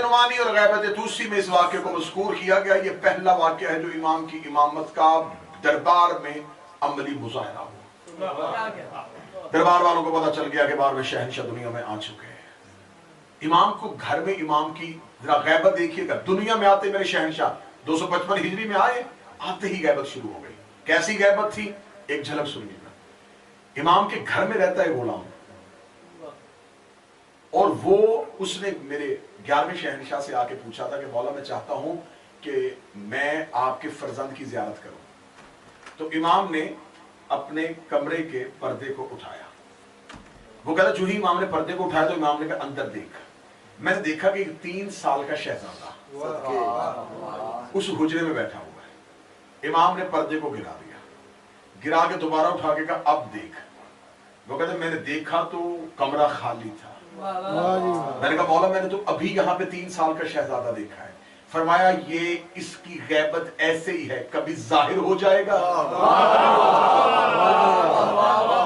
नुमानी और गैबत तूसी में इस वाक्य को मज़कूर किया गया। ये पहला वाक्य है जो इमाम की इमामत का दरबार में अमली मुजाहरा हुआ। दरबार वालों को पता चल गया कि बारहवें शहंशाह दुनिया में आ चुके हैं। इमाम को घर में इमाम की जरा गैबत देखिएगा। दुनिया में आते मेरे शहंशाह 255 हिजरी में आए, आते ही गैबत शुरू हो गई। कैसी गैबत थी, एक झलक सुनिएगा। इमाम के घर में रहता है गुलाम, और वो उसने मेरे 11वें शहंशाह से आके पूछा था कि मौला मैं चाहता हूं कि मैं आपके फर्जंद की जियारत करूं। तो इमाम ने अपने कमरे के पर्दे को उठाया। वो कहता जो ही इमाम ने पर्दे को उठाया तो इमाम ने कहा अंदर देख। मैंने देखा कि 3 साल का शहजादा उस हुजरे में बैठा हुआ है। इमाम ने पर्दे को गिरा दिया, गिरा के दोबारा उठा के कहा अब देख। वो कहते मैंने देखा तो कमरा खाली था। मैंने कहा मौला मैंने तो अभी यहाँ पे 3 साल का शहजादा देखा है। फरमाया ये इसकी गैबत ऐसे ही है, कभी जाहिर हो जाएगा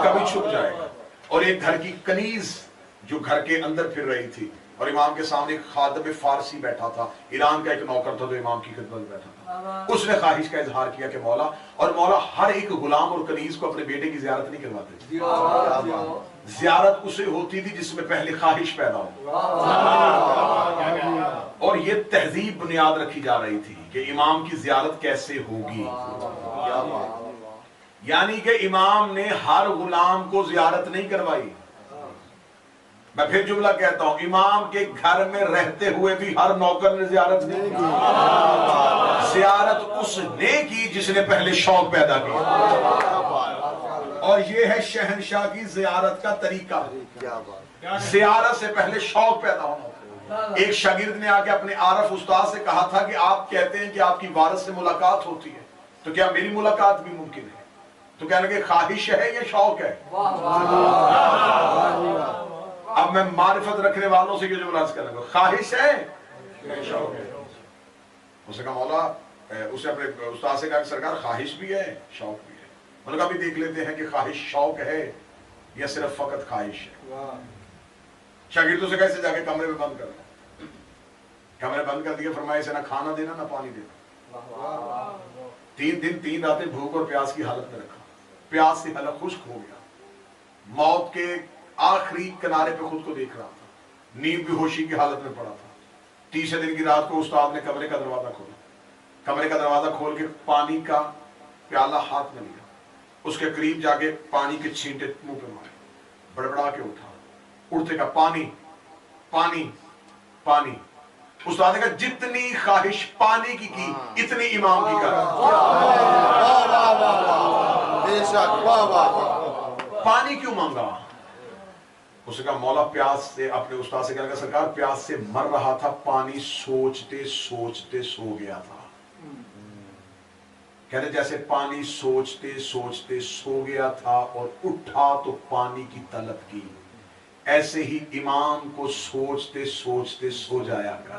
कभी छुप जाएगा। और एक घर की कनीज जो घर के अंदर फिर रही थी, और इमाम के सामने एक खादिम फारसी बैठा था, ईरान का एक नौकर था जो इमाम की खिदमत में बैठा था। उसने ख्वाहिश का इजहार किया कि मौला, और मौला हर एक गुलाम और कनीज को अपने बेटे की जियारत नहीं करवाते। जियारत उसे होती थी जिसमें पहले ख्वाहिश पैदा हो। और ये तहजीब बुनियाद रखी जा रही थी कि इमाम की जियारत कैसे होगी। यानी कि इमाम ने हर गुलाम को जियारत नहीं करवाई। मैं फिर जुमला कहता हूं, इमाम के घर में रहते हुए भी हर नौकर ने जियारत नहीं की। जियारत उसने की जिसने पहले शौक पैदा किया। और ये है शहंशाह की जियारत का तरीका। जियारत से पहले शौक पैदा होना। एक शागिर्द ने आके अपने आरफ उस्ताद से कहा था कि आप कहते हैं कि आपकी वारिस से मुलाकात होती है, तो क्या मेरी मुलाकात भी मुमकिन है? तो कहने लगे ख्वाहिश है या शौक है? अब मैं मारिफत रखने वालों से जो मुलाज करूंगा, ख्वाहिश है या शौक है? उसने कहा मौला, उसे अपने उस्ताद से कहा सरकार ख्वाहिश भी है शौक भी है। उन्होंने कहा भी देख लेते हैं कि ख्वाहिश शौक है या सिर्फ फकत ख्वाहिश है। शागिर्दों से कैसे जाके कमरे में बंद करना, कमरे बंद कर दिया। फरमाया इसे ना खाना देना ना पानी देना। 3 दिन 3 रातें भूख और प्यास की हालत में रखा। प्यास से हलक खुश्क हो गया, मौत के आखिरी किनारे पे खुद को देख रहा था, नींद बेहोशी की हालत में पड़ा था। 30 दिन की रात को उस्ताद ने कमरे का दरवाजा खोला। कमरे का दरवाजा खोल के पानी का प्याला हाथ में लिया, उसके करीब जाके पानी के छींटे मुंह पे मारे, बड़बड़ा के उठा, उठते का पानी पानी पानी। उस्ताद ने कहा जितनी ख्वाहिश पानी की इतनी इमाम की कर। पानी क्यों मांगा? उसने कहा मौला प्यास से, अपने उस्ताद से कहने सरकार प्यास से मर रहा था, पानी सोचते सोचते सो गया था। कहते जैसे पानी सोचते सोचते सो गया था और उठा तो पानी की तलब की, ऐसे ही इमाम को सोचते सोचते सो जाया कर।